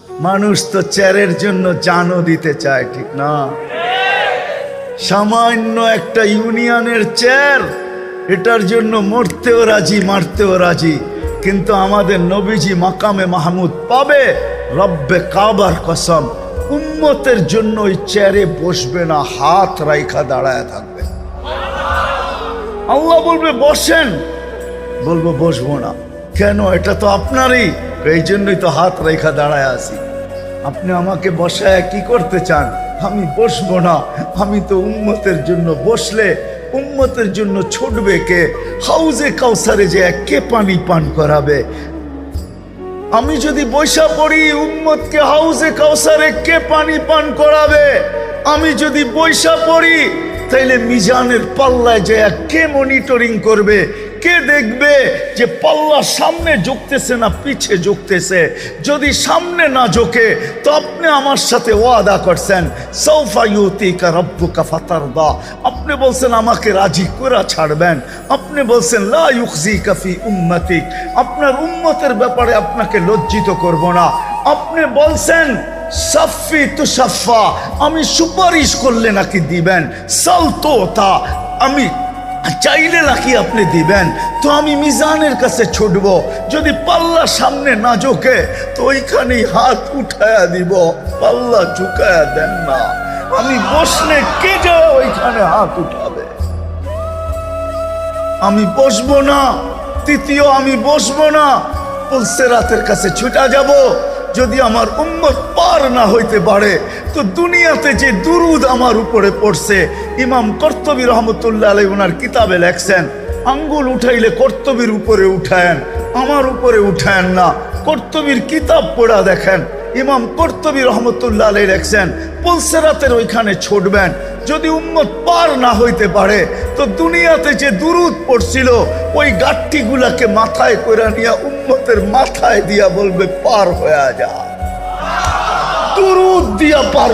মানুষ তো চেয়ারের জন্য জানও দিতে চায়, ঠিক না? সামান্য একটা ইউনিয়নের চেয়ার, এটার জন্য মরতেও রাজি, মারতেও রাজি। কিন্তু আমাদের নবীজি মাকামে মাহমুদ পাবে, রব্বে কাবার কসম, উম্মতের জন্য ওই চেয়ারে বসবে না, হাত রাইখা দাঁড়ায় থাকবে। আল্লাহ বলবে বসেন, বলবো বসবো না। কেন? এটা তো আপনারই, এই জন্যই তো হাত রেখা দাঁড়ায় আছি। আপনি আমাকে বসায় কি করতে চান? আমি বসবো না। আমি তো উম্মতের জন্য বসলে উম্মতের জন্য ছুটবে কে? হাউজে কাউসারে যে কে পানি পান করাবে? আমি যদি বৈশা পড়ি, উম্মতকে হাউজে কাউসারে কে পানি পান করাবে? আমি যদি বৈশা পড়ি, তাইলে মিজানের পাল্লায় যে কে মনিটরিং করবে? কে দেখবে যে পাল্লা সামনে ঝুঁকতেছে না পিছে ঝুঁকতেছে? যদি সামনে না ঝুঁকে, তো আপনি আমার সাথে ওয়াদা করছেন, সৌফা ইউতিকা রাব্বুকা ফাতারদা। আপনি বলছেন আমাকে রাজি করে ছাড়বেন। আপনি বলছেন লা ইউখজিকা ফি উম্মতিক, আপনার উম্মতের ব্যাপারে আপনাকে লজ্জিত করব না। আপনি বলছেন সাফি তুসাফা, আমি সুপারিশ করলে নাকি দিবেন। সালতোতা, আমি চাইলে নাকি আপনি দিবেন। তো আমি মিজানের কাছে ছুটবো, যদি পাল্লা সামনে না ঝোঁকে তো ওইখানেই হাত উঠায়া দিব। পাল্লা ঝুঁকায়া দেন না, আমি বসলে কে যায় ওইখানে হাত উঠাবে? আমি বসবো না। তৃতীয়, আমি বসবো না, পুলসেরাতের কাছে ছুটা যাব। যদি আমার উম্মত পার না হইতে পারে, তো দুনিয়াতে যে দুরুদ আমার উপরে পড়ছে, ইমাম কর্তবী রহমতুল্লাহ আলাইহি ওনার কিতাবে লেখছেন, আঙ্গুল উঠাইলে কর্তবীর উপরে উঠায়েন, আমার উপরে উঠায়েন না। কর্তবীর কিতাব পড়া দেখেন, ইমাম কর্তবী রহমতুল্লাহ আলাইহি লেখছেন, পুলসেরাতের ওইখানে ছুটবেন। যদি উম্মত পার না হইতে পারে, তো দুনিয়াতে যে দুরুদ পড়ছিল ওই গাঠটিগুলাকে মাথায় করে নিয়ে উম্মতের মাথায় দিয়া বলবে পার হয়ে যা, দুরুদ দিয়া পার